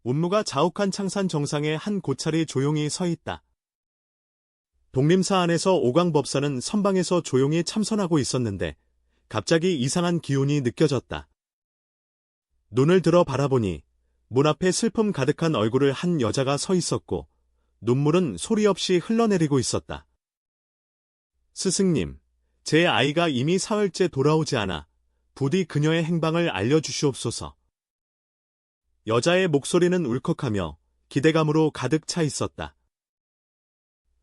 운무가 자욱한 창산 정상에 한 고찰이 조용히 서 있다. 독림사 안에서 오광법사는 선방에서 조용히 참선하고 있었는데 갑자기 이상한 기운이 느껴졌다. 눈을 들어 바라보니 문 앞에 슬픔 가득한 얼굴을 한 여자가 서 있었고 눈물은 소리 없이 흘러내리고 있었다. 스승님, 제 아이가 이미 사흘째 돌아오지 않아 부디 그녀의 행방을 알려주시옵소서. 여자의 목소리는 울컥하며 기대감으로 가득 차 있었다.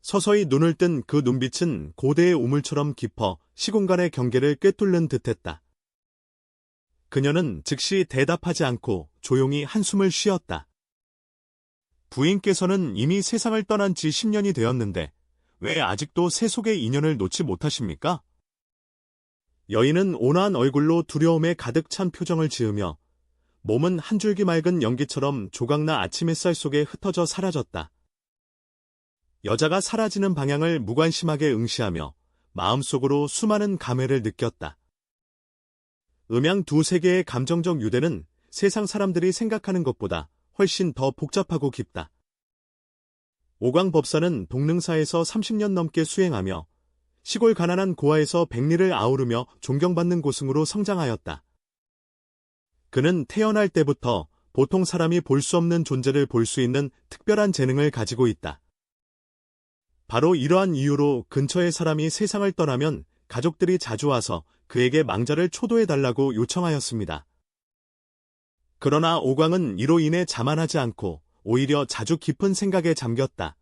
서서히 눈을 뜬 그 눈빛은 고대의 우물처럼 깊어 시공간의 경계를 꿰뚫는 듯했다. 그녀는 즉시 대답하지 않고 조용히 한숨을 쉬었다. 부인께서는 이미 세상을 떠난 지 10년이 되었는데 왜 아직도 세속의 인연을 놓지 못하십니까? 여인은 온화한 얼굴로 두려움에 가득 찬 표정을 지으며 몸은 한 줄기 맑은 연기처럼 조각나 아침 햇살 속에 흩어져 사라졌다. 여자가 사라지는 방향을 무관심하게 응시하며 마음속으로 수많은 감회를 느꼈다. 음양 두세 개의 감정적 유대는 세상 사람들이 생각하는 것보다 훨씬 더 복잡하고 깊다. 오광법사는 동릉사에서 30년 넘게 수행하며 시골 가난한 고아에서 백리를 아우르며 존경받는 고승으로 성장하였다. 그는 태어날 때부터 보통 사람이 볼 수 없는 존재를 볼 수 있는 특별한 재능을 가지고 있다. 바로 이러한 이유로 근처의 사람이 세상을 떠나면 가족들이 자주 와서 그에게 망자를 초도해달라고 요청하였습니다. 그러나 오광은 이로 인해 자만하지 않고 오히려 자주 깊은 생각에 잠겼다.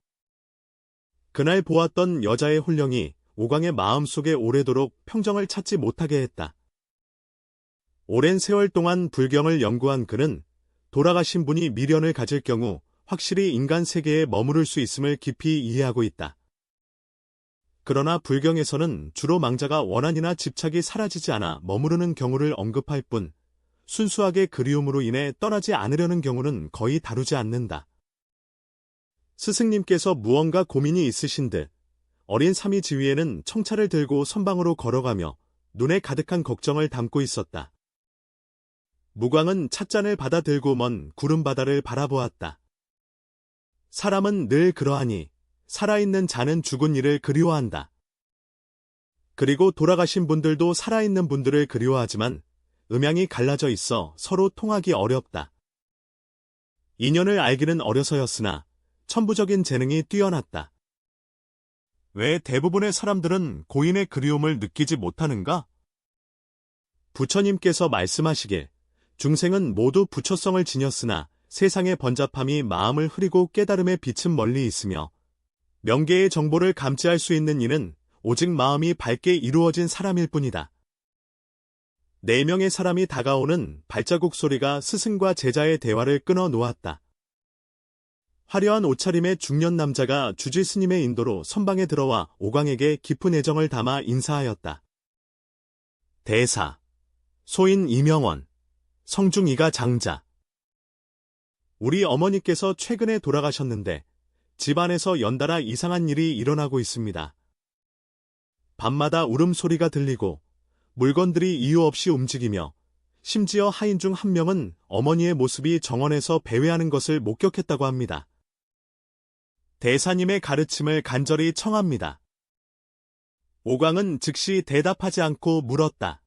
그날 보았던 여자의 혼령이 오광의 마음속에 오래도록 평정을 찾지 못하게 했다. 오랜 세월 동안 불경을 연구한 그는 돌아가신 분이 미련을 가질 경우 확실히 인간 세계에 머무를 수 있음을 깊이 이해하고 있다. 그러나 불경에서는 주로 망자가 원한이나 집착이 사라지지 않아 머무르는 경우를 언급할 뿐 순수하게 그리움으로 인해 떠나지 않으려는 경우는 거의 다루지 않는다. 스승님께서 무언가 고민이 있으신 듯 어린 삼이 지위에는 청차를 들고 선방으로 걸어가며 눈에 가득한 걱정을 담고 있었다. 무광은 찻잔을 받아 들고 먼 구름바다를 바라보았다. 사람은 늘 그러하니 살아있는 자는 죽은 이를 그리워한다. 그리고 돌아가신 분들도 살아있는 분들을 그리워하지만 음양이 갈라져 있어 서로 통하기 어렵다. 인연을 알기는 어려서였으나 천부적인 재능이 뛰어났다. 왜 대부분의 사람들은 고인의 그리움을 느끼지 못하는가? 부처님께서 말씀하시길 중생은 모두 부처성을 지녔으나 세상의 번잡함이 마음을 흐리고 깨달음의 빛은 멀리 있으며 명계의 정보를 감지할 수 있는 이는 오직 마음이 밝게 이루어진 사람일 뿐이다. 4명의 사람이 다가오는 발자국 소리가 스승과 제자의 대화를 끊어 놓았다. 화려한 옷차림의 중년 남자가 주지 스님의 인도로 선방에 들어와 오광에게 깊은 애정을 담아 인사하였다. 대사, 소인 이명원, 성중이가 장자. 우리 어머니께서 최근에 돌아가셨는데 집안에서 연달아 이상한 일이 일어나고 있습니다. 밤마다 울음소리가 들리고 물건들이 이유 없이 움직이며 심지어 하인 중 한 명은 어머니의 모습이 정원에서 배회하는 것을 목격했다고 합니다. 대사님의 가르침을 간절히 청합니다. 오광은 즉시 대답하지 않고 물었다.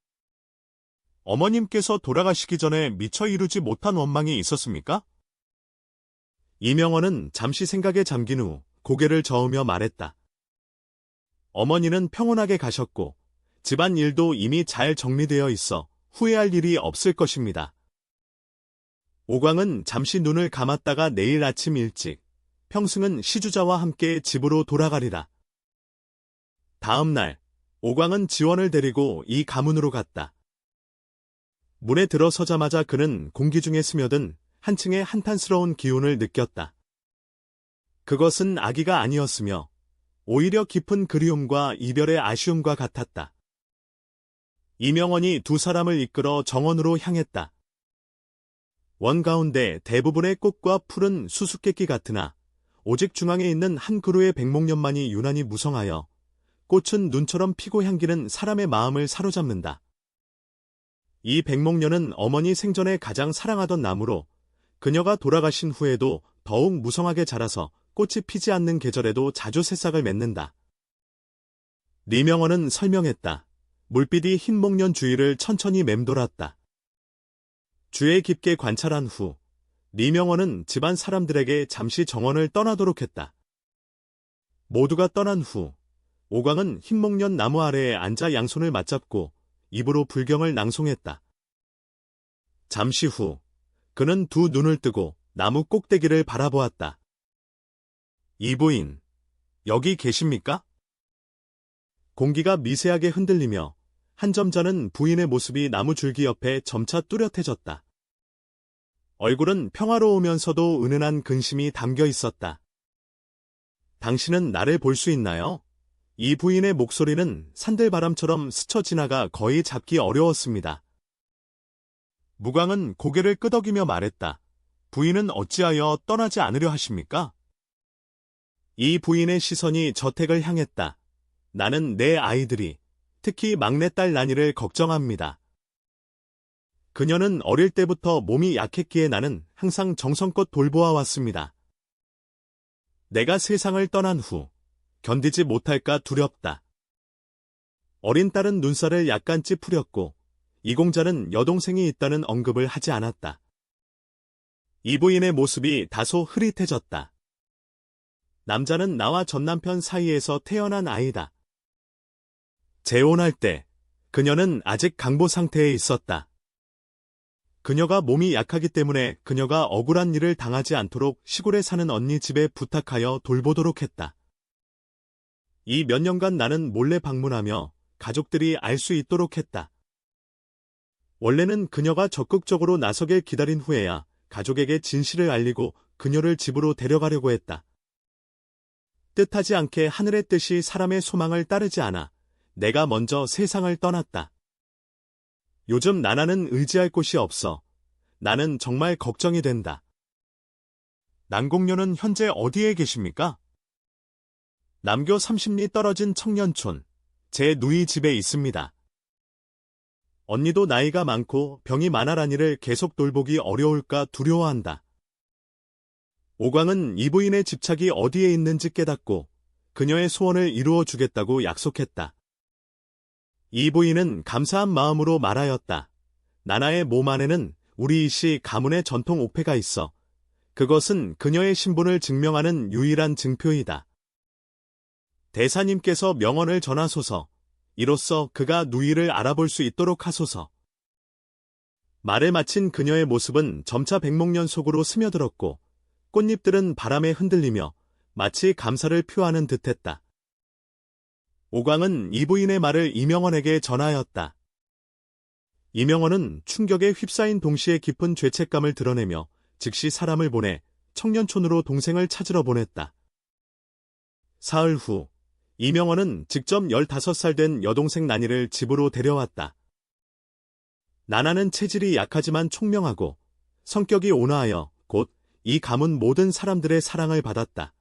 어머님께서 돌아가시기 전에 미처 이루지 못한 원망이 있었습니까? 이명원은 잠시 생각에 잠긴 후 고개를 저으며 말했다. 어머니는 평온하게 가셨고 집안 일도 이미 잘 정리되어 있어 후회할 일이 없을 것입니다. 오광은 잠시 눈을 감았다가 내일 아침 일찍 평승은 시주자와 함께 집으로 돌아가리라. 다음 날 오광은 지원을 데리고 이 가문으로 갔다. 문에 들어서자마자 그는 공기 중에 스며든 한층의 한탄스러운 기운을 느꼈다. 그것은 아기가 아니었으며 오히려 깊은 그리움과 이별의 아쉬움과 같았다. 이명원이 두 사람을 이끌어 정원으로 향했다. 원 가운데 대부분의 꽃과 풀은 수수께끼 같으나 오직 중앙에 있는 한 그루의 백목련만이 유난히 무성하여 꽃은 눈처럼 피고 향기는 사람의 마음을 사로잡는다. 이 백목련은 어머니 생전에 가장 사랑하던 나무로 그녀가 돌아가신 후에도 더욱 무성하게 자라서 꽃이 피지 않는 계절에도 자주 새싹을 맺는다. 리명원은 설명했다. 물빛이 흰 목련 주위를 천천히 맴돌았다. 주에 깊게 관찰한 후 리명원은 집안 사람들에게 잠시 정원을 떠나도록 했다. 모두가 떠난 후 오광은 흰 목련 나무 아래에 앉아 양손을 맞잡고 입으로 불경을 낭송했다. 잠시 후 그는 두 눈을 뜨고 나무 꼭대기를 바라보았다. 이부인, 여기 계십니까? 공기가 미세하게 흔들리며 한 점 자는 부인의 모습이 나무 줄기 옆에 점차 뚜렷해졌다. 얼굴은 평화로우면서도 은은한 근심이 담겨 있었다. 당신은 나를 볼 수 있나요? 이 부인의 목소리는 산들바람처럼 스쳐 지나가 거의 잡기 어려웠습니다. 무광은 고개를 끄덕이며 말했다. 부인은 어찌하여 떠나지 않으려 하십니까? 이 부인의 시선이 저택을 향했다. 나는 내 아이들이, 특히 막내딸 나니를 걱정합니다. 그녀는 어릴 때부터 몸이 약했기에 나는 항상 정성껏 돌보아 왔습니다. 내가 세상을 떠난 후 견디지 못할까 두렵다. 어린 딸은 눈살을 약간 찌푸렸고 이공자는 여동생이 있다는 언급을 하지 않았다. 이 부인의 모습이 다소 흐릿해졌다. 남자는 나와 전남편 사이에서 태어난 아이다. 재혼할 때 그녀는 아직 강보 상태에 있었다. 그녀가 몸이 약하기 때문에 그녀가 억울한 일을 당하지 않도록 시골에 사는 언니 집에 부탁하여 돌보도록 했다. 이 몇 년간 나는 몰래 방문하며 가족들이 알 수 있도록 했다. 원래는 그녀가 적극적으로 나서길 기다린 후에야 가족에게 진실을 알리고 그녀를 집으로 데려가려고 했다. 뜻하지 않게 하늘의 뜻이 사람의 소망을 따르지 않아 내가 먼저 세상을 떠났다. 요즘 나나는 의지할 곳이 없어. 나는 정말 걱정이 된다. 남공녀는 현재 어디에 계십니까? 남교 30리 떨어진 청년촌, 제 누이 집에 있습니다. 언니도 나이가 많고 병이 많아라니를 계속 돌보기 어려울까 두려워한다. 오광은 이 부인의 집착이 어디에 있는지 깨닫고 그녀의 소원을 이루어 주겠다고 약속했다. 이 부인은 감사한 마음으로 말하였다. 나나의 몸 안에는 우리 이씨 가문의 전통 옥패가 있어. 그것은 그녀의 신분을 증명하는 유일한 증표이다. 대사님께서 명언을 전하소서. 이로써 그가 누이를 알아볼 수 있도록 하소서. 말을 마친 그녀의 모습은 점차 백목련 속으로 스며들었고 꽃잎들은 바람에 흔들리며 마치 감사를 표하는 듯했다. 오광은 이 부인의 말을 이명원에게 전하였다. 이명원은 충격에 휩싸인 동시에 깊은 죄책감을 드러내며 즉시 사람을 보내 청년촌으로 동생을 찾으러 보냈다. 사흘 후 이명원은 직접 15살 된 여동생 나니를 집으로 데려왔다. 나나는 체질이 약하지만 총명하고 성격이 온화하여 곧 이 가문 모든 사람들의 사랑을 받았다.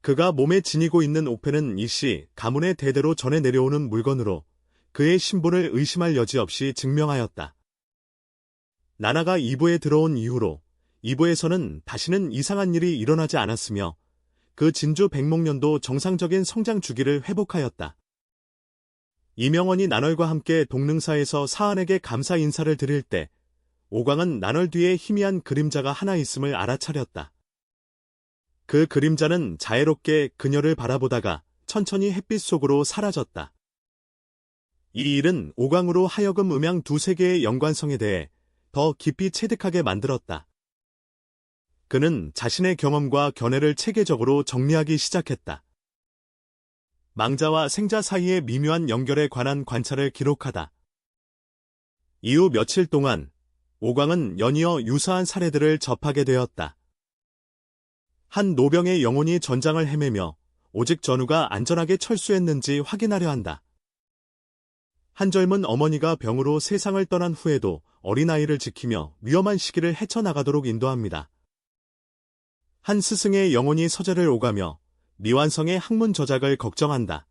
그가 몸에 지니고 있는 옥패는 이씨 가문의 대대로 전해 내려오는 물건으로 그의 신분을 의심할 여지 없이 증명하였다. 나나가 이부에 들어온 이후로 이부에서는 다시는 이상한 일이 일어나지 않았으며 그 진주 백목련도 정상적인 성장 주기를 회복하였다. 이명원이 나널과 함께 동릉사에서 사안에게 감사 인사를 드릴 때 오광은 나널 뒤에 희미한 그림자가 하나 있음을 알아차렸다. 그 그림자는 자애롭게 그녀를 바라보다가 천천히 햇빛 속으로 사라졌다. 이 일은 오광으로 하여금 음양 두세 개의 연관성에 대해 더 깊이 체득하게 만들었다. 그는 자신의 경험과 견해를 체계적으로 정리하기 시작했다. 망자와 생자 사이의 미묘한 연결에 관한 관찰을 기록하다. 이후 며칠 동안 오광은 연이어 유사한 사례들을 접하게 되었다. 한 노병의 영혼이 전장을 헤매며 오직 전우가 안전하게 철수했는지 확인하려 한다. 한 젊은 어머니가 병으로 세상을 떠난 후에도 어린아이를 지키며 위험한 시기를 헤쳐나가도록 인도합니다. 한 스승의 영혼이 서재를 오가며 미완성의 학문 저작을 걱정한다.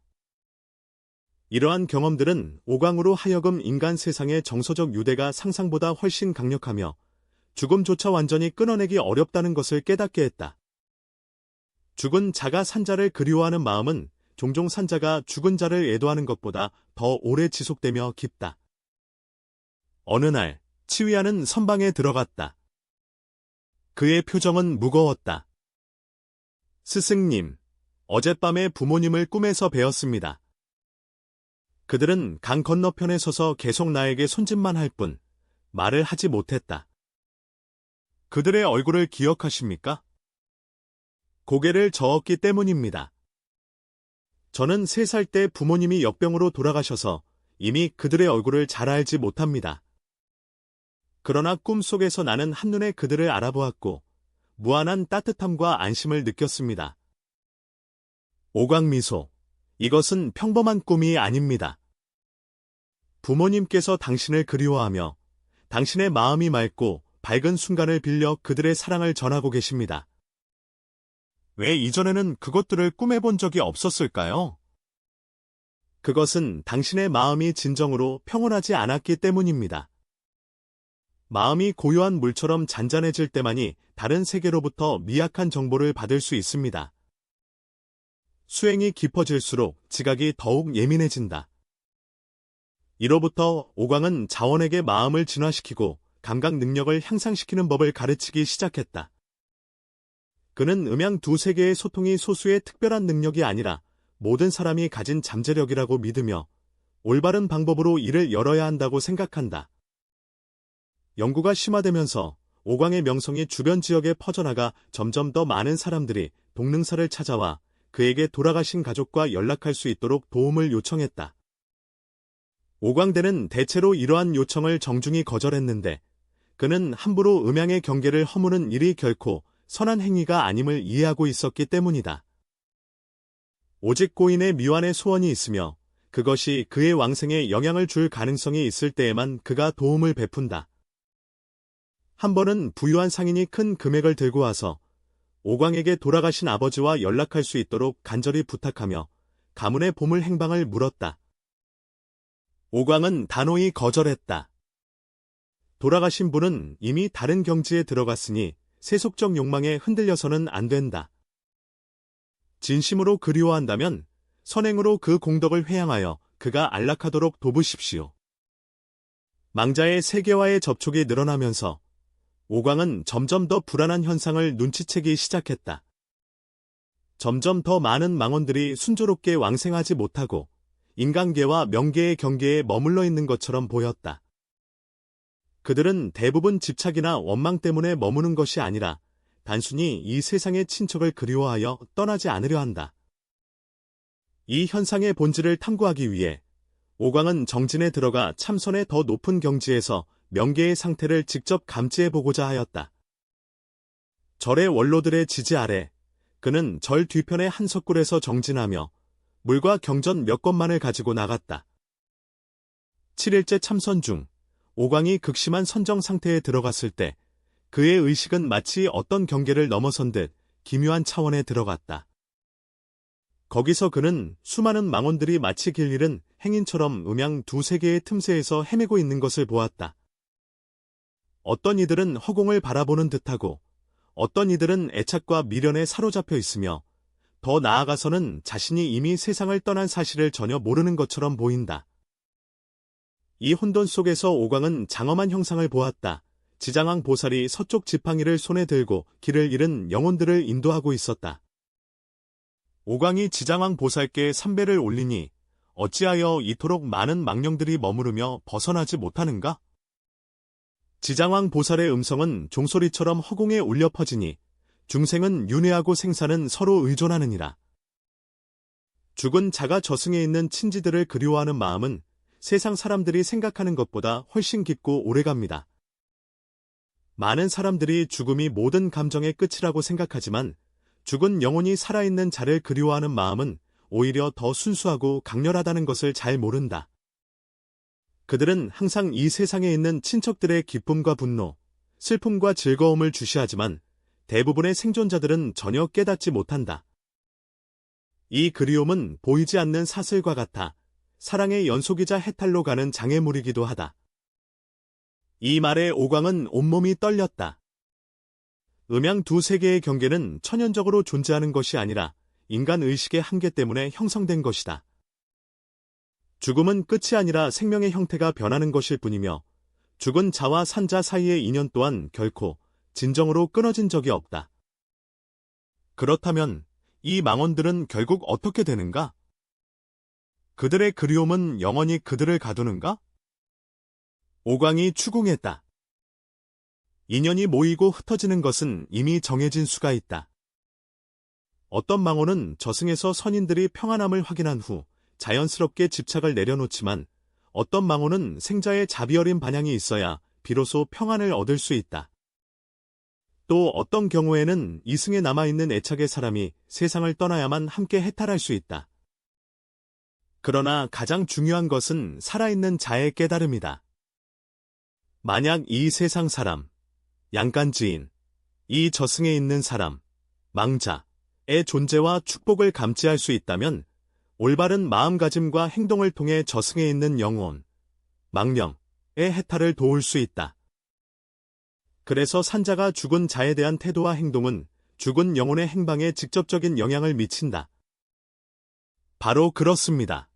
이러한 경험들은 오광으로 하여금 인간 세상의 정서적 유대가 상상보다 훨씬 강력하며 죽음조차 완전히 끊어내기 어렵다는 것을 깨닫게 했다. 죽은 자가 산자를 그리워하는 마음은 종종 산자가 죽은 자를 애도하는 것보다 더 오래 지속되며 깊다. 어느 날 치위야는 선방에 들어갔다. 그의 표정은 무거웠다. 스승님, 어젯밤에 부모님을 꿈에서 뵈었습니다. 그들은 강 건너편에 서서 계속 나에게 손짓만 할 뿐 말을 하지 못했다. 그들의 얼굴을 기억하십니까? 고개를 저었기 때문입니다. 저는 3살 때 부모님이 역병으로 돌아가셔서 이미 그들의 얼굴을 잘 알지 못합니다. 그러나 꿈속에서 나는 한눈에 그들을 알아보았고 무한한 따뜻함과 안심을 느꼈습니다. 오광미소, 이것은 평범한 꿈이 아닙니다. 부모님께서 당신을 그리워하며 당신의 마음이 맑고 밝은 순간을 빌려 그들의 사랑을 전하고 계십니다. 왜 이전에는 그것들을 꿈에 본 적이 없었을까요? 그것은 당신의 마음이 진정으로 평온하지 않았기 때문입니다. 마음이 고요한 물처럼 잔잔해질 때만이 다른 세계로부터 미약한 정보를 받을 수 있습니다. 수행이 깊어질수록 지각이 더욱 예민해진다. 이로부터 오광은 자원에게 마음을 진화시키고 감각 능력을 향상시키는 법을 가르치기 시작했다. 그는 음양 두 세계의 소통이 소수의 특별한 능력이 아니라 모든 사람이 가진 잠재력이라고 믿으며 올바른 방법으로 이를 열어야 한다고 생각한다. 연구가 심화되면서 오광의 명성이 주변 지역에 퍼져나가 점점 더 많은 사람들이 동능사를 찾아와 그에게 돌아가신 가족과 연락할 수 있도록 도움을 요청했다. 오광대는 대체로 이러한 요청을 정중히 거절했는데 그는 함부로 음양의 경계를 허무는 일이 결코 선한 행위가 아님을 이해하고 있었기 때문이다. 오직 고인의 미완의 소원이 있으며 그것이 그의 왕생에 영향을 줄 가능성이 있을 때에만 그가 도움을 베푼다. 한 번은 부유한 상인이 큰 금액을 들고 와서 오광에게 돌아가신 아버지와 연락할 수 있도록 간절히 부탁하며 가문의 보물 행방을 물었다. 오광은 단호히 거절했다. 돌아가신 분은 이미 다른 경지에 들어갔으니 세속적 욕망에 흔들려서는 안 된다. 진심으로 그리워한다면 선행으로 그 공덕을 회양하여 그가 안락하도록 도우십시오. 망자의 세계와의 접촉이 늘어나면서 오광은 점점 더 불안한 현상을 눈치채기 시작했다. 점점 더 많은 망원들이 순조롭게 왕생하지 못하고 인간계와 명계의 경계에 머물러 있는 것처럼 보였다. 그들은 대부분 집착이나 원망 때문에 머무는 것이 아니라 단순히 이 세상의 친척을 그리워하여 떠나지 않으려 한다. 이 현상의 본질을 탐구하기 위해 오광은 정진에 들어가 참선의 더 높은 경지에서 명계의 상태를 직접 감지해보고자 하였다. 절의 원로들의 지지 아래 그는 절 뒤편의 한 석굴에서 정진하며 물과 경전 몇 것만을 가지고 나갔다. 7일째 참선 중 오광이 극심한 선정 상태에 들어갔을 때 그의 의식은 마치 어떤 경계를 넘어선 듯 기묘한 차원에 들어갔다. 거기서 그는 수많은 망원들이 마치 길 잃은 행인처럼 음양 두 세계의 틈새에서 헤매고 있는 것을 보았다. 어떤 이들은 허공을 바라보는 듯하고 어떤 이들은 애착과 미련에 사로잡혀 있으며 더 나아가서는 자신이 이미 세상을 떠난 사실을 전혀 모르는 것처럼 보인다. 이 혼돈 속에서 오광은 장엄한 형상을 보았다. 지장왕 보살이 서쪽 지팡이를 손에 들고 길을 잃은 영혼들을 인도하고 있었다. 오광이 지장왕 보살께 삼배를 올리니 어찌하여 이토록 많은 망령들이 머무르며 벗어나지 못하는가? 지장왕 보살의 음성은 종소리처럼 허공에 울려 퍼지니 중생은 윤회하고 생사는 서로 의존하느니라. 죽은 자가 저승에 있는 친지들을 그리워하는 마음은 세상 사람들이 생각하는 것보다 훨씬 깊고 오래갑니다. 많은 사람들이 죽음이 모든 감정의 끝이라고 생각하지만 죽은 영혼이 살아있는 자를 그리워하는 마음은 오히려 더 순수하고 강렬하다는 것을 잘 모른다. 그들은 항상 이 세상에 있는 친척들의 기쁨과 분노, 슬픔과 즐거움을 주시하지만 대부분의 생존자들은 전혀 깨닫지 못한다. 이 그리움은 보이지 않는 사슬과 같아 사랑의 연속이자 해탈로 가는 장애물이기도 하다. 이 말에 오광은 온몸이 떨렸다. 음양 두 세계의 경계는 천연적으로 존재하는 것이 아니라 인간 의식의 한계 때문에 형성된 것이다. 죽음은 끝이 아니라 생명의 형태가 변하는 것일 뿐이며 죽은 자와 산 자 사이의 인연 또한 결코 진정으로 끊어진 적이 없다. 그렇다면 이 망언들은 결국 어떻게 되는가? 그들의 그리움은 영원히 그들을 가두는가? 오광이 추궁했다. 인연이 모이고 흩어지는 것은 이미 정해진 수가 있다. 어떤 망언은 저승에서 선인들이 평안함을 확인한 후 자연스럽게 집착을 내려놓지만 어떤 망언은 생자의 자비 어린 반향이 있어야 비로소 평안을 얻을 수 있다. 또 어떤 경우에는 이승에 남아있는 애착의 사람이 세상을 떠나야만 함께 해탈할 수 있다. 그러나 가장 중요한 것은 살아있는 자의 깨달음이다. 만약 이 세상 사람, 양간지인, 이 저승에 있는 사람, 망자의 존재와 축복을 감지할 수 있다면 올바른 마음가짐과 행동을 통해 저승에 있는 영혼, 망령의 해탈을 도울 수 있다. 그래서 산자가 죽은 자에 대한 태도와 행동은 죽은 영혼의 행방에 직접적인 영향을 미친다. 바로 그렇습니다.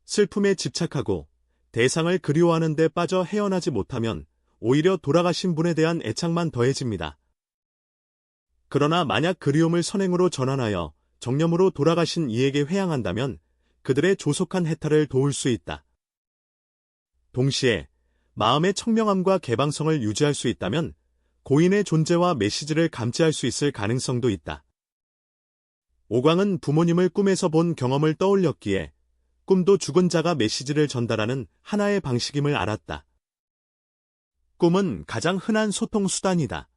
슬픔에 집착하고 대상을 그리워하는 데 빠져 헤어나지 못하면 오히려 돌아가신 분에 대한 애착만 더해집니다. 그러나 만약 그리움을 선행으로 전환하여 정념으로 돌아가신 이에게 회양한다면 그들의 조속한 해탈을 도울 수 있다. 동시에 마음의 청명함과 개방성을 유지할 수 있다면 고인의 존재와 메시지를 감지할 수 있을 가능성도 있다. 오광은 부모님을 꿈에서 본 경험을 떠올렸기에 꿈도 죽은 자가 메시지를 전달하는 하나의 방식임을 알았다. 꿈은 가장 흔한 소통 수단이다.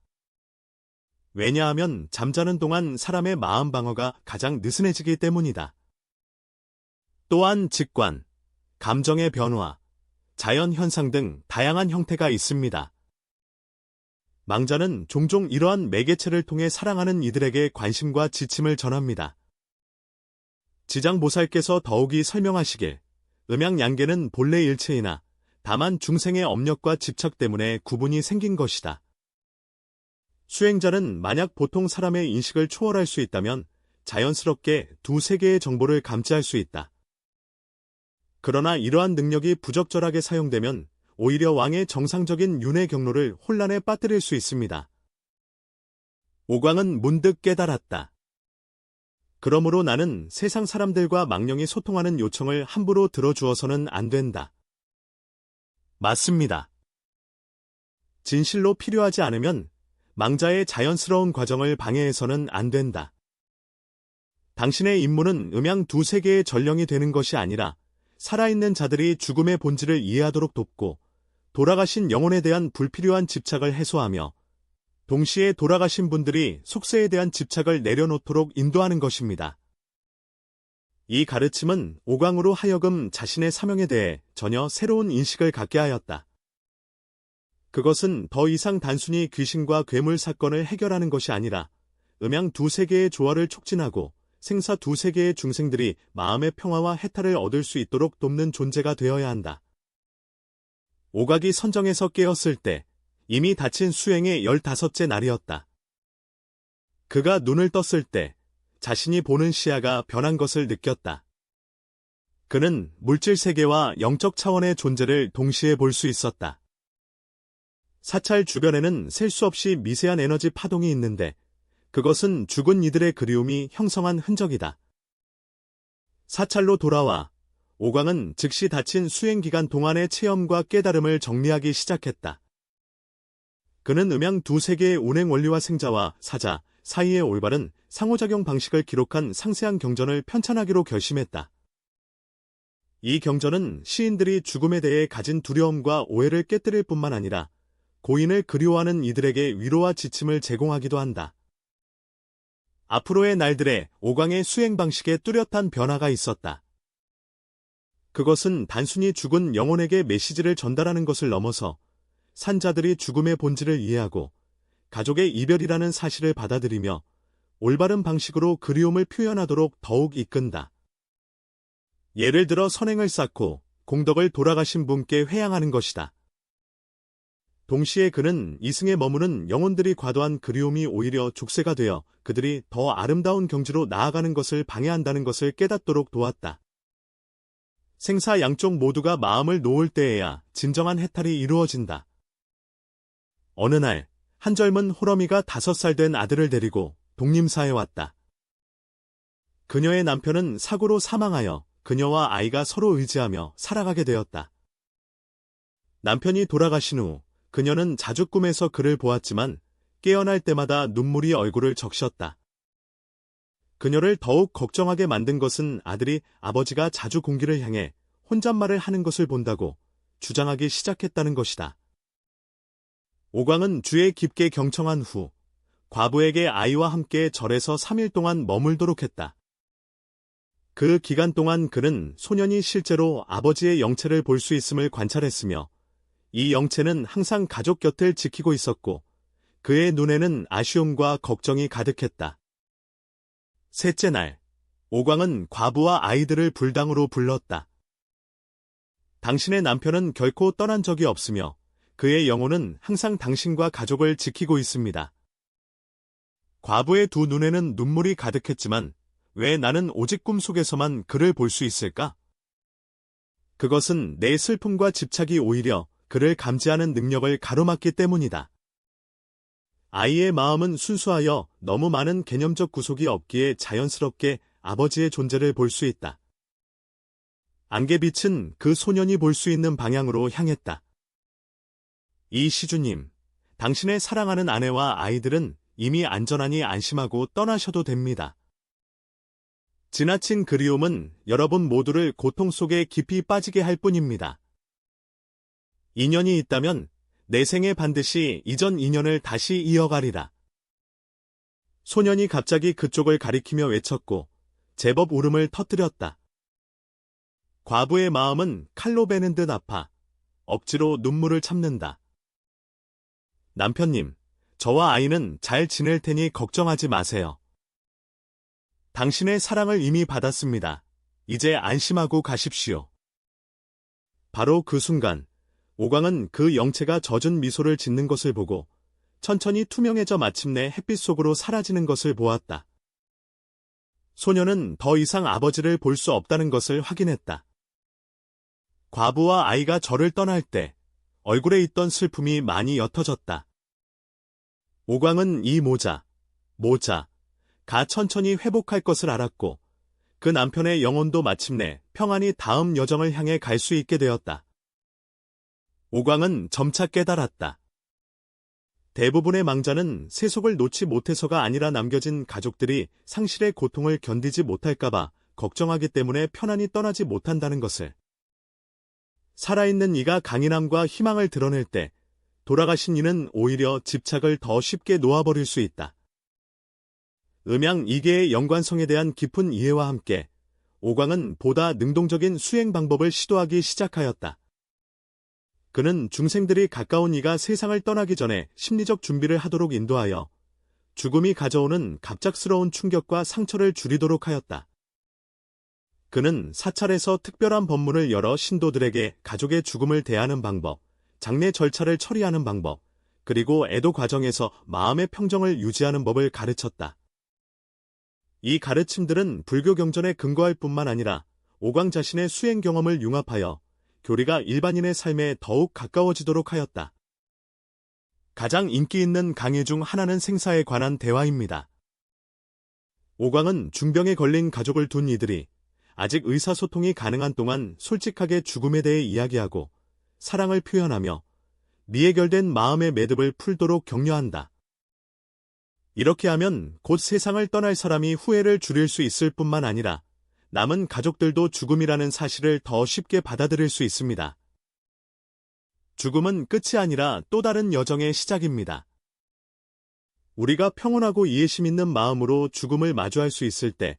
왜냐하면 잠자는 동안 사람의 마음 방어가 가장 느슨해지기 때문이다. 또한 직관, 감정의 변화, 자연현상 등 다양한 형태가 있습니다. 망자는 종종 이러한 매개체를 통해 사랑하는 이들에게 관심과 지침을 전합니다. 지장보살께서 더욱이 설명하시길, 음양양계는 본래 일체이나 다만 중생의 업력과 집착 때문에 구분이 생긴 것이다. 수행자는 만약 보통 사람의 인식을 초월할 수 있다면 자연스럽게 두 세계의 정보를 감지할 수 있다. 그러나 이러한 능력이 부적절하게 사용되면 오히려 왕의 정상적인 윤회 경로를 혼란에 빠뜨릴 수 있습니다. 오광은 문득 깨달았다. 그러므로 나는 세상 사람들과 망령이 소통하는 요청을 함부로 들어주어서는 안 된다. 맞습니다. 진실로 필요하지 않으면 망자의 자연스러운 과정을 방해해서는 안 된다. 당신의 임무는 음양 두 세계의 전령이 되는 것이 아니라 살아있는 자들이 죽음의 본질을 이해하도록 돕고 돌아가신 영혼에 대한 불필요한 집착을 해소하며 동시에 돌아가신 분들이 속세에 대한 집착을 내려놓도록 인도하는 것입니다. 이 가르침은 오광으로 하여금 자신의 사명에 대해 전혀 새로운 인식을 갖게 하였다. 그것은 더 이상 단순히 귀신과 괴물 사건을 해결하는 것이 아니라 음양 두 세계의 조화를 촉진하고 생사 두 세계의 중생들이 마음의 평화와 해탈을 얻을 수 있도록 돕는 존재가 되어야 한다. 오각이 선정에서 깨었을 때 이미 다친 수행의 15째 날이었다. 그가 눈을 떴을 때 자신이 보는 시야가 변한 것을 느꼈다. 그는 물질 세계와 영적 차원의 존재를 동시에 볼 수 있었다. 사찰 주변에는 셀 수 없이 미세한 에너지 파동이 있는데 그것은 죽은 이들의 그리움이 형성한 흔적이다. 사찰로 돌아와 오광은 즉시 다친 수행 기간 동안의 체험과 깨달음을 정리하기 시작했다. 그는 음양 두 세계의 운행 원리와 생자와 사자 사이의 올바른 상호작용 방식을 기록한 상세한 경전을 편찬하기로 결심했다. 이 경전은 시인들이 죽음에 대해 가진 두려움과 오해를 깨뜨릴 뿐만 아니라 고인을 그리워하는 이들에게 위로와 지침을 제공하기도 한다. 앞으로의 날들에 오광의 수행 방식에 뚜렷한 변화가 있었다. 그것은 단순히 죽은 영혼에게 메시지를 전달하는 것을 넘어서 산자들이 죽음의 본질을 이해하고 가족의 이별이라는 사실을 받아들이며 올바른 방식으로 그리움을 표현하도록 더욱 이끈다. 예를 들어 선행을 쌓고 공덕을 돌아가신 분께 회양하는 것이다. 동시에 그는 이승에 머무는 영혼들이 과도한 그리움이 오히려 족쇄가 되어 그들이 더 아름다운 경지로 나아가는 것을 방해한다는 것을 깨닫도록 도왔다. 생사 양쪽 모두가 마음을 놓을 때에야 진정한 해탈이 이루어진다. 어느 날, 한 젊은 호러미가 5살 된 아들을 데리고 독림사에 왔다. 그녀의 남편은 사고로 사망하여 그녀와 아이가 서로 의지하며 살아가게 되었다. 남편이 돌아가신 후 그녀는 자주 꿈에서 그를 보았지만 깨어날 때마다 눈물이 얼굴을 적셨다. 그녀를 더욱 걱정하게 만든 것은 아들이 아버지가 자주 공기를 향해 혼잣말을 하는 것을 본다고 주장하기 시작했다는 것이다. 오광은 주에 깊게 경청한 후 과부에게 아이와 함께 절에서 3일 동안 머물도록 했다. 그 기간 동안 그는 소년이 실제로 아버지의 영체를 볼 수 있음을 관찰했으며 이 영체는 항상 가족 곁을 지키고 있었고 그의 눈에는 아쉬움과 걱정이 가득했다. 셋째 날, 오광은 과부와 아이들을 불당으로 불렀다. 당신의 남편은 결코 떠난 적이 없으며 그의 영혼은 항상 당신과 가족을 지키고 있습니다. 과부의 두 눈에는 눈물이 가득했지만 왜 나는 오직 꿈속에서만 그를 볼 수 있을까? 그것은 내 슬픔과 집착이 오히려 그를 감지하는 능력을 가로막기 때문이다. 아이의 마음은 순수하여 너무 많은 개념적 구속이 없기에 자연스럽게 아버지의 존재를 볼 수 있다. 안개빛은 그 소년이 볼 수 있는 방향으로 향했다. 이 시주님, 당신의 사랑하는 아내와 아이들은 이미 안전하니 안심하고 떠나셔도 됩니다. 지나친 그리움은 여러분 모두를 고통 속에 깊이 빠지게 할 뿐입니다. 인연이 있다면 내 생에 반드시 이전 인연을 다시 이어가리라. 소년이 갑자기 그쪽을 가리키며 외쳤고 제법 울음을 터뜨렸다. 과부의 마음은 칼로 베는 듯 아파 억지로 눈물을 참는다. 남편님, 저와 아이는 잘 지낼 테니 걱정하지 마세요. 당신의 사랑을 이미 받았습니다. 이제 안심하고 가십시오. 바로 그 순간, 오광은 그 영체가 젖은 미소를 짓는 것을 보고 천천히 투명해져 마침내 햇빛 속으로 사라지는 것을 보았다. 소녀는 더 이상 아버지를 볼 수 없다는 것을 확인했다. 과부와 아이가 절을 떠날 때 얼굴에 있던 슬픔이 많이 옅어졌다. 오광은 이 가 천천히 회복할 것을 알았고 그 남편의 영혼도 마침내 평안히 다음 여정을 향해 갈 수 있게 되었다. 오광은 점차 깨달았다. 대부분의 망자는 세속을 놓지 못해서가 아니라 남겨진 가족들이 상실의 고통을 견디지 못할까봐 걱정하기 때문에 편안히 떠나지 못한다는 것을. 살아있는 이가 강인함과 희망을 드러낼 때 돌아가신 이는 오히려 집착을 더 쉽게 놓아버릴 수 있다. 음양 이계의 연관성에 대한 깊은 이해와 함께 오광은 보다 능동적인 수행 방법을 시도하기 시작하였다. 그는 중생들이 가까운 이가 세상을 떠나기 전에 심리적 준비를 하도록 인도하여 죽음이 가져오는 갑작스러운 충격과 상처를 줄이도록 하였다. 그는 사찰에서 특별한 법문을 열어 신도들에게 가족의 죽음을 대하는 방법, 장례 절차를 처리하는 방법, 그리고 애도 과정에서 마음의 평정을 유지하는 법을 가르쳤다. 이 가르침들은 불교 경전에 근거할 뿐만 아니라 오광 자신의 수행 경험을 융합하여 교리가 일반인의 삶에 더욱 가까워지도록 하였다. 가장 인기 있는 강의 중 하나는 생사에 관한 대화입니다. 오광은 중병에 걸린 가족을 둔 이들이 아직 의사소통이 가능한 동안 솔직하게 죽음에 대해 이야기하고 사랑을 표현하며 미해결된 마음의 매듭을 풀도록 격려한다. 이렇게 하면 곧 세상을 떠날 사람이 후회를 줄일 수 있을 뿐만 아니라 남은 가족들도 죽음이라는 사실을 더 쉽게 받아들일 수 있습니다. 죽음은 끝이 아니라 또 다른 여정의 시작입니다. 우리가 평온하고 이해심 있는 마음으로 죽음을 마주할 수 있을 때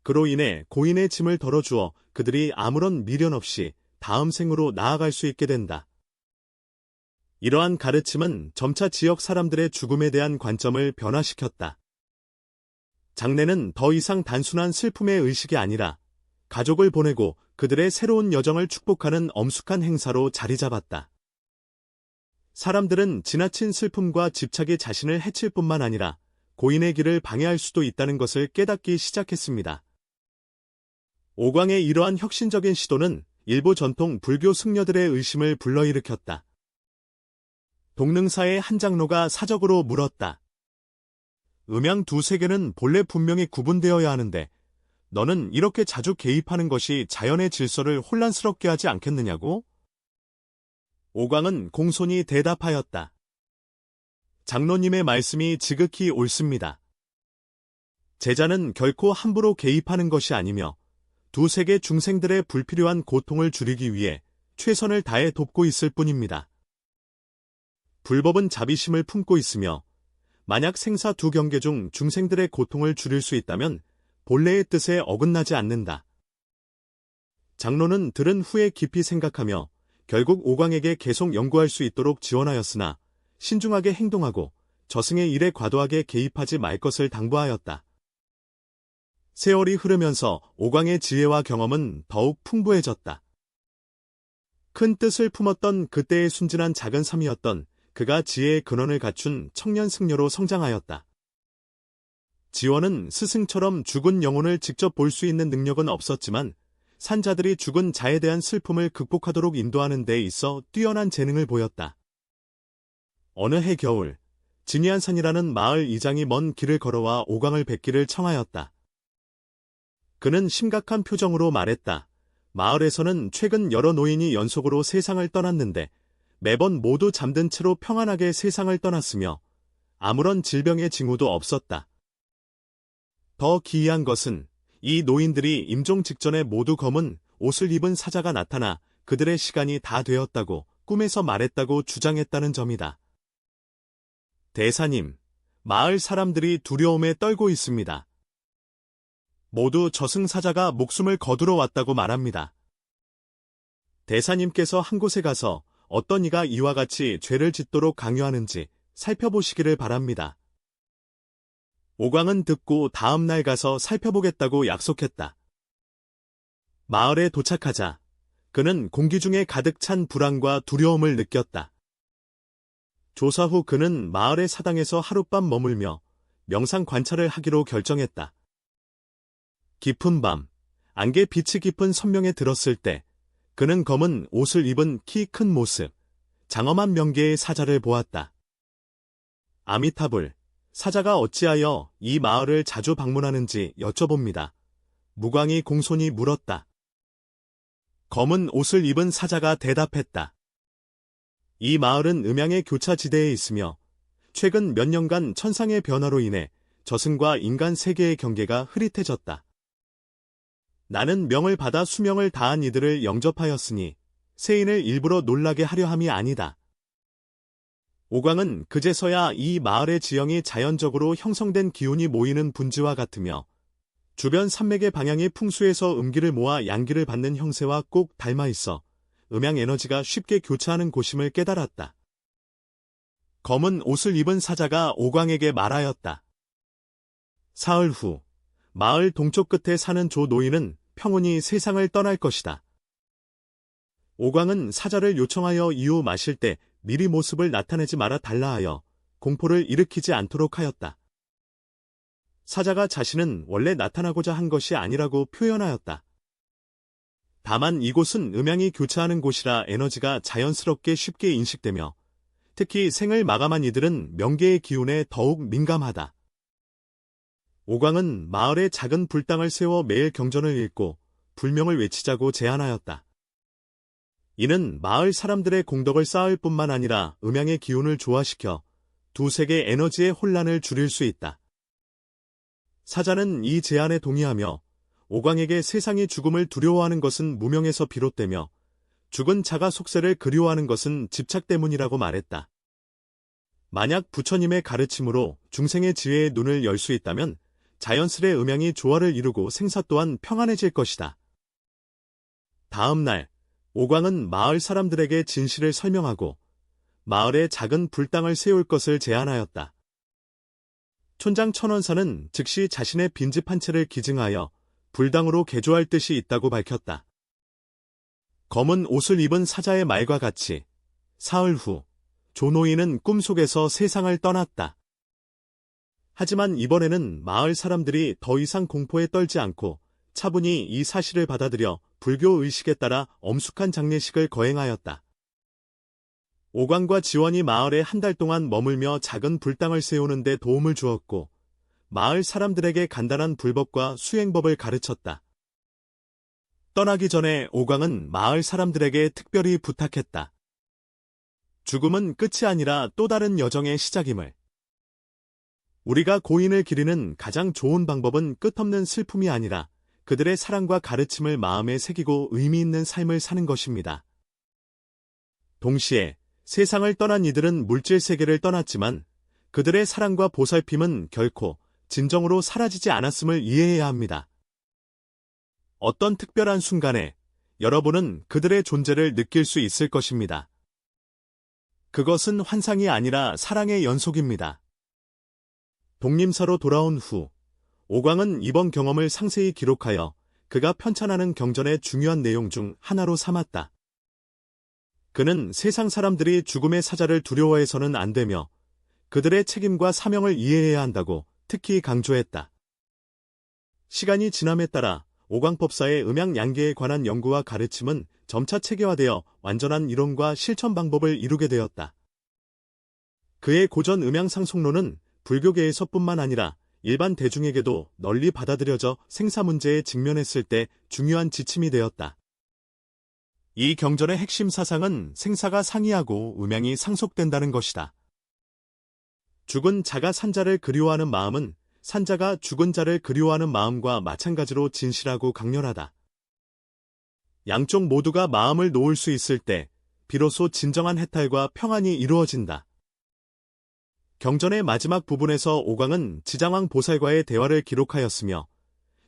그로 인해 고인의 짐을 덜어주어 그들이 아무런 미련 없이 다음 생으로 나아갈 수 있게 된다. 이러한 가르침은 점차 지역 사람들의 죽음에 대한 관점을 변화시켰다. 장례는 더 이상 단순한 슬픔의 의식이 아니라 가족을 보내고 그들의 새로운 여정을 축복하는 엄숙한 행사로 자리 잡았다. 사람들은 지나친 슬픔과 집착이 자신을 해칠 뿐만 아니라 고인의 길을 방해할 수도 있다는 것을 깨닫기 시작했습니다. 오광의 이러한 혁신적인 시도는 일부 전통 불교 승려들의 의심을 불러일으켰다. 동능사의 한 장로가 사적으로 물었다. 음양 두 세계는 본래 분명히 구분되어야 하는데 너는 이렇게 자주 개입하는 것이 자연의 질서를 혼란스럽게 하지 않겠느냐고? 오광은 공손히 대답하였다. 장로님의 말씀이 지극히 옳습니다. 제자는 결코 함부로 개입하는 것이 아니며 두 세계 중생들의 불필요한 고통을 줄이기 위해 최선을 다해 돕고 있을 뿐입니다. 불법은 자비심을 품고 있으며 만약 생사 두 경계 중 중생들의 고통을 줄일 수 있다면 본래의 뜻에 어긋나지 않는다. 장로는 들은 후에 깊이 생각하며 결국 오광에게 계속 연구할 수 있도록 지원하였으나 신중하게 행동하고 저승의 일에 과도하게 개입하지 말 것을 당부하였다. 세월이 흐르면서 오광의 지혜와 경험은 더욱 풍부해졌다. 큰 뜻을 품었던 그때의 순진한 작은 삶이었던 그가 지혜의 근원을 갖춘 청년 승려로 성장하였다. 지원은 스승처럼 죽은 영혼을 직접 볼 수 있는 능력은 없었지만 산자들이 죽은 자에 대한 슬픔을 극복하도록 인도하는 데 있어 뛰어난 재능을 보였다. 어느 해 겨울, 진이안산이라는 마을 이장이 먼 길을 걸어와 오광을 뵙기를 청하였다. 그는 심각한 표정으로 말했다. 마을에서는 최근 여러 노인이 연속으로 세상을 떠났는데 매번 모두 잠든 채로 평안하게 세상을 떠났으며 아무런 질병의 징후도 없었다. 더 기이한 것은 이 노인들이 임종 직전에 모두 검은 옷을 입은 사자가 나타나 그들의 시간이 다 되었다고 꿈에서 말했다고 주장했다는 점이다. 대사님, 마을 사람들이 두려움에 떨고 있습니다. 모두 저승사자가 목숨을 거두러 왔다고 말합니다. 대사님께서 한 곳에 가서 어떤 이가 이와 같이 죄를 짓도록 강요하는지 살펴보시기를 바랍니다. 오광은 듣고 다음 날 가서 살펴보겠다고 약속했다. 마을에 도착하자 그는 공기 중에 가득 찬 불안과 두려움을 느꼈다. 조사 후 그는 마을의 사당에서 하룻밤 머물며 명상 관찰을 하기로 결정했다. 깊은 밤, 안개 빛이 깊은 선명에 들었을 때 그는 검은 옷을 입은 키 큰 모습, 장엄한 명계의 사자를 보았다. 아미타불, 사자가 어찌하여 이 마을을 자주 방문하는지 여쭤봅니다. 무광이 공손히 물었다. 검은 옷을 입은 사자가 대답했다. 이 마을은 음양의 교차지대에 있으며 최근 몇 년간 천상의 변화로 인해 저승과 인간 세계의 경계가 흐릿해졌다. 나는 명을 받아 수명을 다한 이들을 영접하였으니 세인을 일부러 놀라게 하려 함이 아니다. 오광은 그제서야 이 마을의 지형이 자연적으로 형성된 기운이 모이는 분지와 같으며 주변 산맥의 방향이 풍수에서 음기를 모아 양기를 받는 형세와 꼭 닮아 있어 음양 에너지가 쉽게 교차하는 곳임을 깨달았다. 검은 옷을 입은 사자가 오광에게 말하였다. 사흘 후 마을 동쪽 끝에 사는 조 노인은 평온히 세상을 떠날 것이다. 오광은 사자를 요청하여 이후 마실 때 미리 모습을 나타내지 말아 달라 하여 공포를 일으키지 않도록 하였다. 사자가 자신은 원래 나타나고자 한 것이 아니라고 표현하였다. 다만 이곳은 음양이 교차하는 곳이라 에너지가 자연스럽게 쉽게 인식되며 특히 생을 마감한 이들은 명계의 기운에 더욱 민감하다. 오광은 마을에 작은 불당을 세워 매일 경전을 읽고 불명을 외치자고 제안하였다. 이는 마을 사람들의 공덕을 쌓을 뿐만 아니라 음양의 기운을 조화시켜 두 세계 에너지의 혼란을 줄일 수 있다. 사자는 이 제안에 동의하며 오광에게 세상이 죽음을 두려워하는 것은 무명에서 비롯되며 죽은 자가 속세를 그리워하는 것은 집착 때문이라고 말했다. 만약 부처님의 가르침으로 중생의 지혜의 눈을 열 수 있다면 자연스레 음양이 조화를 이루고 생사 또한 평안해질 것이다. 다음 날 오광은 마을 사람들에게 진실을 설명하고 마을에 작은 불당을 세울 것을 제안하였다. 촌장 천원사는 즉시 자신의 빈집 한 채를 기증하여 불당으로 개조할 뜻이 있다고 밝혔다. 검은 옷을 입은 사자의 말과 같이 사흘 후 조노인은 꿈속에서 세상을 떠났다. 하지만 이번에는 마을 사람들이 더 이상 공포에 떨지 않고 차분히 이 사실을 받아들여 불교 의식에 따라 엄숙한 장례식을 거행하였다. 오광과 지원이 마을에 한 달 동안 머물며 작은 불당을 세우는 데 도움을 주었고 마을 사람들에게 간단한 불법과 수행법을 가르쳤다. 떠나기 전에 오광은 마을 사람들에게 특별히 부탁했다. 죽음은 끝이 아니라 또 다른 여정의 시작임을. 우리가 고인을 기리는 가장 좋은 방법은 끝없는 슬픔이 아니라 그들의 사랑과 가르침을 마음에 새기고 의미 있는 삶을 사는 것입니다. 동시에 세상을 떠난 이들은 물질 세계를 떠났지만 그들의 사랑과 보살핌은 결코 진정으로 사라지지 않았음을 이해해야 합니다. 어떤 특별한 순간에 여러분은 그들의 존재를 느낄 수 있을 것입니다. 그것은 환상이 아니라 사랑의 연속입니다. 독림사로 돌아온 후 오광은 이번 경험을 상세히 기록하여 그가 편찬하는 경전의 중요한 내용 중 하나로 삼았다. 그는 세상 사람들이 죽음의 사자를 두려워해서는 안 되며 그들의 책임과 사명을 이해해야 한다고 특히 강조했다. 시간이 지남에 따라 오광법사의 음양양계에 관한 연구와 가르침은 점차 체계화되어 완전한 이론과 실천 방법을 이루게 되었다. 그의 고전 음양상속론은 불교계에서뿐만 아니라 일반 대중에게도 널리 받아들여져 생사 문제에 직면했을 때 중요한 지침이 되었다. 이 경전의 핵심 사상은 생사가 상이하고 음양이 상속된다는 것이다. 죽은 자가 산자를 그리워하는 마음은 산자가 죽은 자를 그리워하는 마음과 마찬가지로 진실하고 강렬하다. 양쪽 모두가 마음을 놓을 수 있을 때 비로소 진정한 해탈과 평안이 이루어진다. 경전의 마지막 부분에서 오광은 지장왕 보살과의 대화를 기록하였으며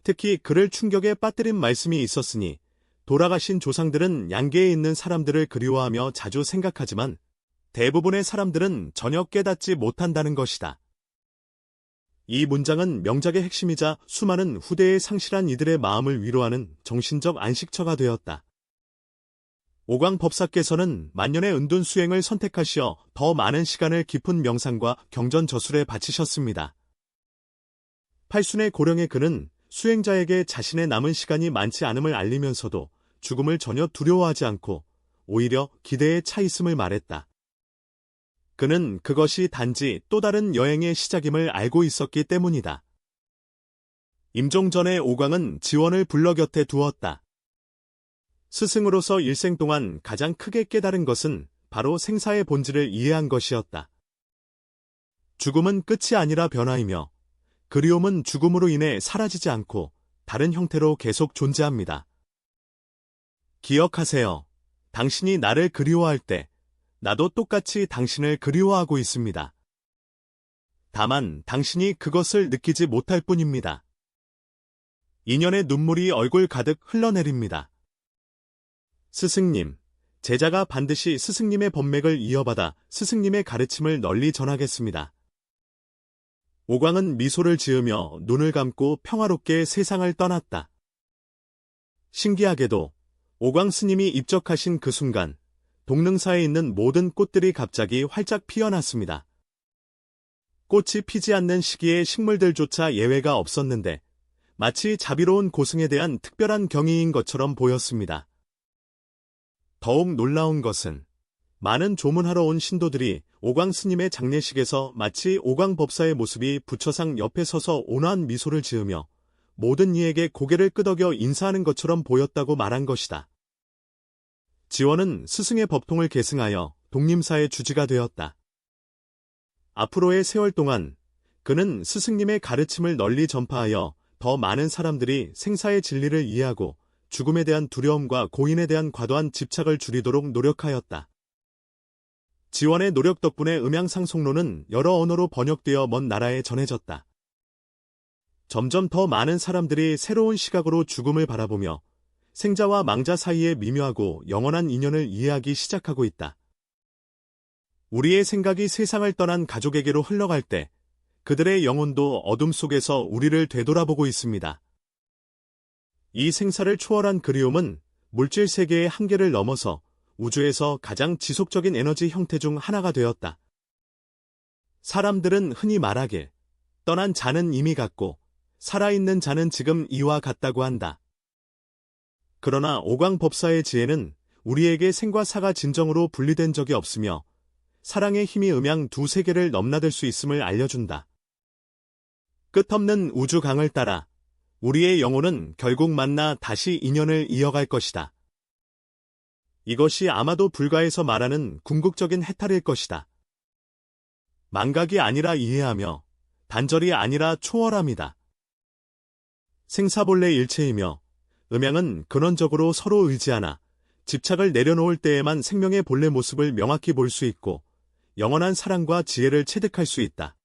특히 그를 충격에 빠뜨린 말씀이 있었으니 돌아가신 조상들은 양계에 있는 사람들을 그리워하며 자주 생각하지만 대부분의 사람들은 전혀 깨닫지 못한다는 것이다. 이 문장은 명작의 핵심이자 수많은 후대에 상실한 이들의 마음을 위로하는 정신적 안식처가 되었다. 오광 법사께서는 만년의 은둔 수행을 선택하시어 더 많은 시간을 깊은 명상과 경전 저술에 바치셨습니다. 팔순의 고령의 그는 수행자에게 자신의 남은 시간이 많지 않음을 알리면서도 죽음을 전혀 두려워하지 않고 오히려 기대에 차 있음을 말했다. 그는 그것이 단지 또 다른 여행의 시작임을 알고 있었기 때문이다. 임종 전에 오광은 지원을 불러 곁에 두었다. 스승으로서 일생 동안 가장 크게 깨달은 것은 바로 생사의 본질을 이해한 것이었다. 죽음은 끝이 아니라 변화이며 그리움은 죽음으로 인해 사라지지 않고 다른 형태로 계속 존재합니다. 기억하세요. 당신이 나를 그리워할 때 나도 똑같이 당신을 그리워하고 있습니다. 다만 당신이 그것을 느끼지 못할 뿐입니다. 인연의 눈물이 얼굴 가득 흘러내립니다. 스승님, 제자가 반드시 스승님의 법맥을 이어받아 스승님의 가르침을 널리 전하겠습니다. 오광은 미소를 지으며 눈을 감고 평화롭게 세상을 떠났다. 신기하게도 오광 스님이 입적하신 그 순간 동릉사에 있는 모든 꽃들이 갑자기 활짝 피어났습니다. 꽃이 피지 않는 시기에 식물들조차 예외가 없었는데 마치 자비로운 고승에 대한 특별한 경의인 것처럼 보였습니다. 더욱 놀라운 것은 많은 조문하러 온 신도들이 오광 스님의 장례식에서 마치 오광 법사의 모습이 부처상 옆에 서서 온화한 미소를 지으며 모든 이에게 고개를 끄덕여 인사하는 것처럼 보였다고 말한 것이다. 지원은 스승의 법통을 계승하여 독림사의 주지가 되었다. 앞으로의 세월 동안 그는 스승님의 가르침을 널리 전파하여 더 많은 사람들이 생사의 진리를 이해하고 죽음에 대한 두려움과 고인에 대한 과도한 집착을 줄이도록 노력하였다. 지원의 노력 덕분에 음양상속론은 여러 언어로 번역되어 먼 나라에 전해졌다. 점점 더 많은 사람들이 새로운 시각으로 죽음을 바라보며 생자와 망자 사이의 미묘하고 영원한 인연을 이해하기 시작하고 있다. 우리의 생각이 세상을 떠난 가족에게로 흘러갈 때 그들의 영혼도 어둠 속에서 우리를 되돌아보고 있습니다. 이 생사를 초월한 그리움은 물질 세계의 한계를 넘어서 우주에서 가장 지속적인 에너지 형태 중 하나가 되었다. 사람들은 흔히 말하길 떠난 자는 이미 갔고 살아있는 자는 지금 이와 같다고 한다. 그러나 오광법사의 지혜는 우리에게 생과 사가 진정으로 분리된 적이 없으며 사랑의 힘이 음양 두 세계를 넘나들 수 있음을 알려준다. 끝없는 우주강을 따라 우리의 영혼은 결국 만나 다시 인연을 이어갈 것이다. 이것이 아마도 불가에서 말하는 궁극적인 해탈일 것이다. 망각이 아니라 이해하며 단절이 아니라 초월함이다. 생사본래 일체이며 음양은 근원적으로 서로 의지하나 집착을 내려놓을 때에만 생명의 본래 모습을 명확히 볼 수 있고 영원한 사랑과 지혜를 체득할 수 있다.